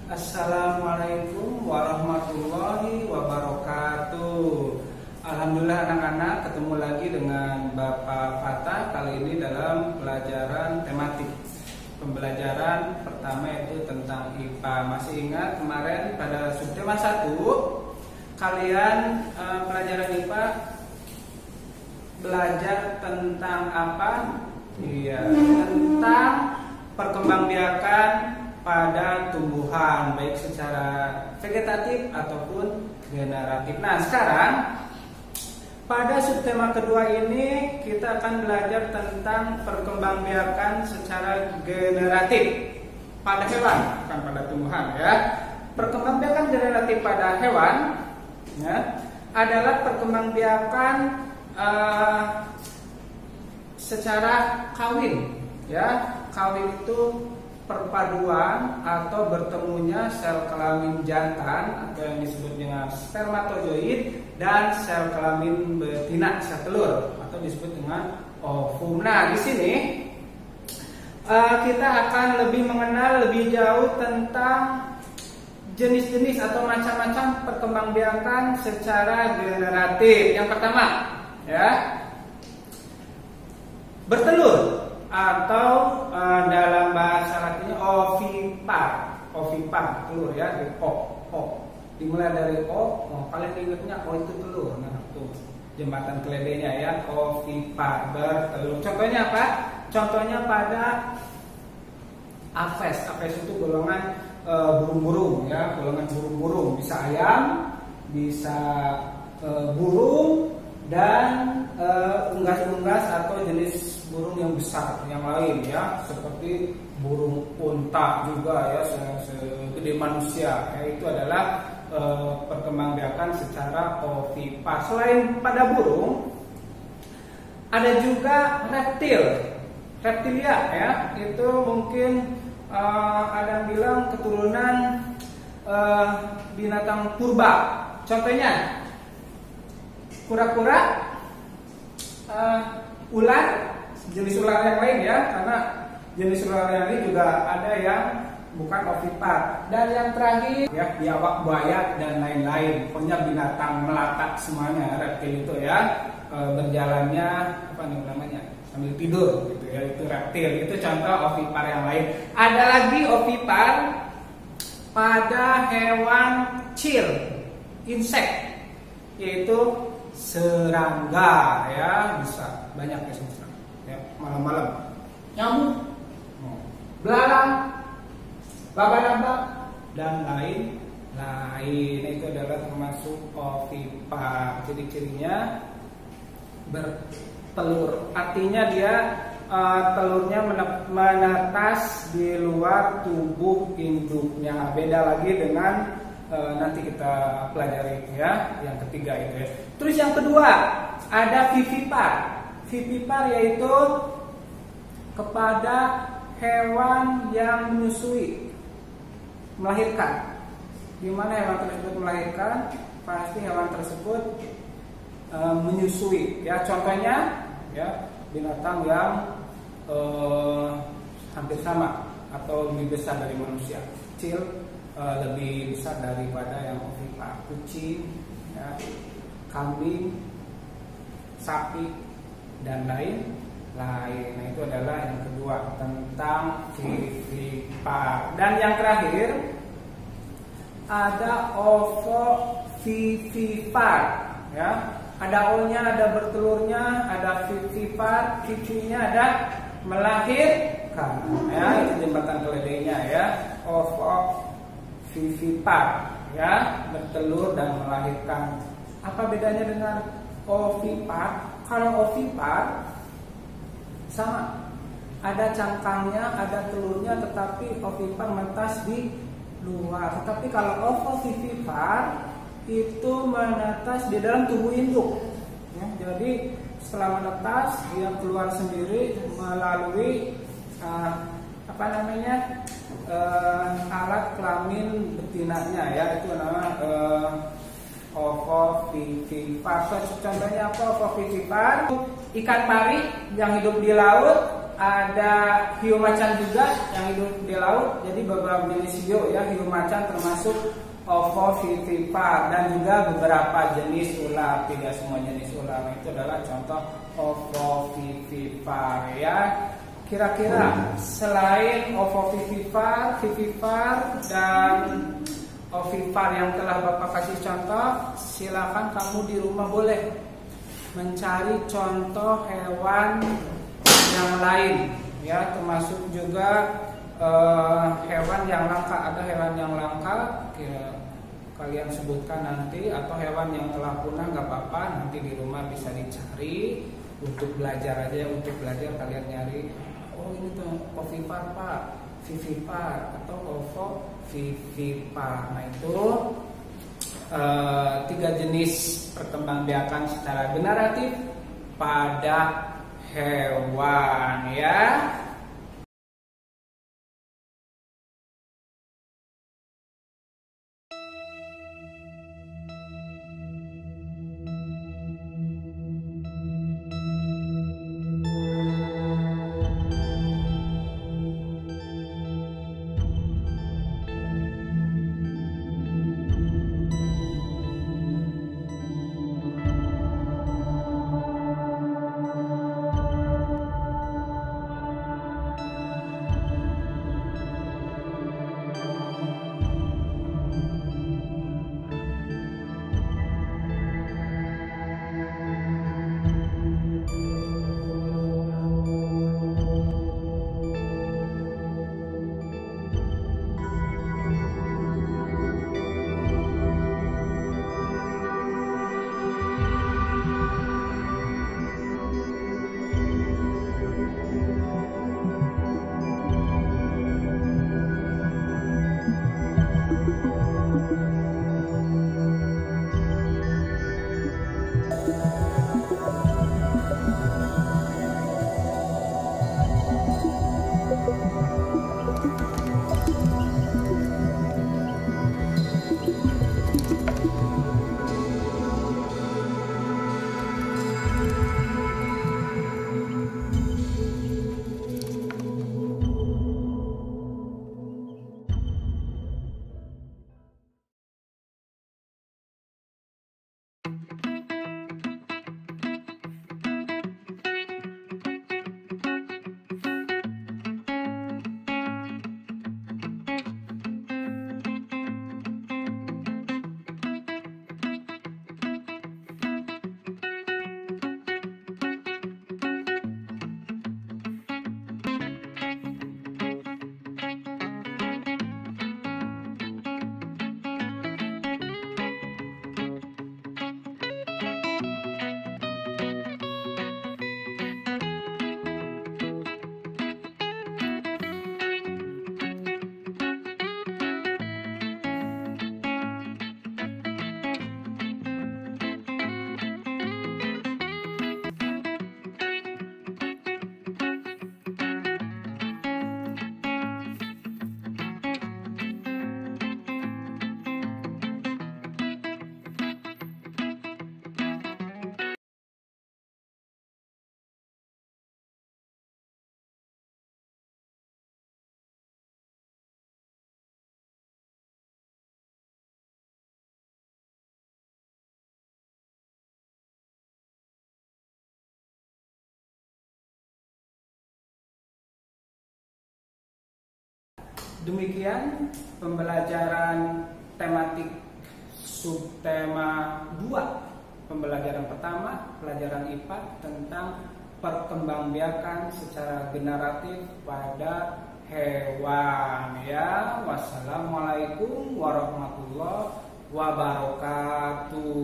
Assalamualaikum warahmatullahi wabarakatuh. Alhamdulillah anak-anak, ketemu lagi dengan Bapak Fatah. Kali ini dalam pelajaran tematik. Pembelajaran pertama yaitu tentang IPA. Masih ingat kemarin pada subtema 1 kalian pelajaran IPA belajar tentang apa? Iya, tentang perkembangbiakan pada tumbuhan baik secara vegetatif ataupun generatif. Nah, sekarang pada subtema kedua ini kita akan belajar tentang perkembangbiakan secara generatif pada hewan, bukan pada tumbuhan ya. Perkembangbiakan generatif pada hewan ya, adalah perkembangbiakan secara kawin ya. Kawin itu perpaduan atau bertemunya sel kelamin jantan atau yang disebut dengan spermatozoid dan sel kelamin betina, sel telur atau disebut dengan ovum. Nah, di sini kita akan lebih mengenal lebih jauh tentang jenis-jenis atau macam-macam perkembangbiakan secara generatif. Yang pertama ya, bertelur atau dalam bahasa latinnya ovipar, telur ya, di o. Dimulai dari o, kalian ingatnya o itu telur. Nah, tuh jembatan keledainya ya, ovipar, bertelur. Contohnya apa? Contohnya pada Aves. Aves itu golongan burung-burung ya, golongan burung-burung, bisa ayam, bisa burung, dan unggas-unggas atau jenis burung yang besar yang lain ya, seperti burung unta juga ya, segede manusia ya. Itu adalah perkembangbiakan secara ovipar. Selain pada burung, ada juga reptilia ya. Itu mungkin ada yang bilang keturunan binatang purba. Contohnya kura-kura, ular, jenis ular yang lain ya, karena jenis ular yang lain juga ada yang bukan ovipar. Dan yang terakhir ya, biawak, buaya dan lain-lain. Pokoknya binatang melata semuanya, reptil itu ya, berjalannya apa nih namanya, sambil tidur gitu ya, itu reptil. Itu contoh ovipar yang lain. Ada lagi ovipar pada hewan kecil, insek, yaitu serangga ya, bisa banyak ya, ya, malam-malam nyamuk, belalang, laba-laba dan lain-lain. Itu adalah termasuk ovipar. Ciri-cirinya bertelur, artinya dia telurnya menetas di luar tubuh induknya. Beda lagi dengan nanti kita pelajari ya, yang ketiga itu ya. Terus yang kedua ada vivipar. Vivipar yaitu kepada hewan yang menyusui, melahirkan. Di mana hewan tersebut melahirkan, pasti hewan tersebut menyusui ya. Contohnya ya, binatang yang hampir sama atau lebih besar dari manusia, kecil, lebih besar daripada yang ovipar, kucing ya, kambing, sapi dan lain-lain. Nah, itu adalah yang kedua tentang vivipar. Dan yang terakhir ada ovovivipar ya. Ada o-nya, ada bertelurnya, ada vivipar, vivinya ada melahirkan ya. Itu jembatan keledainya ya, ovovivipar ya, bertelur dan melahirkan. Apa bedanya dengan ovipar? Kalau ovipar sama, ada cangkangnya, ada telurnya, tetapi ovipar menetas di luar. Tetapi kalau ovovivipar itu menetas di dalam tubuh induk ya. Jadi setelah menetas dia keluar sendiri melalui alat kelamin betinanya ya. Itu namanya ovovivipar. Contohnya apa ovovivipar? Ikan pari yang hidup di laut ada hiu macan juga yang hidup di laut. Jadi beberapa jenis hiu ya, hiu macan termasuk ovovivipar, dan juga beberapa jenis ular. Tidak semua jenis ular itu adalah contoh ovovivipar ya. Kira-kira selain ovovivipar, vivipar, dan ovipar yang telah Bapak kasih contoh, silakan kamu di rumah boleh mencari contoh hewan yang lain ya, termasuk juga hewan yang langka. Ada hewan yang langka kalian sebutkan nanti, atau hewan yang telah punah nggak apa-apa, nanti di rumah bisa dicari untuk belajar aja. Untuk belajar kalian nyari, oh ini tuh ovipar pak, vivipar atau ovovivipar. Nah itu 3 jenis perkembangbiakan secara generatif pada hewan ya. Demikian pembelajaran tematik subtema 2. Pembelajaran pertama, pelajaran IPA tentang perkembangbiakan secara generatif pada hewan ya. Wassalamualaikum warahmatullahi wabarakatuh.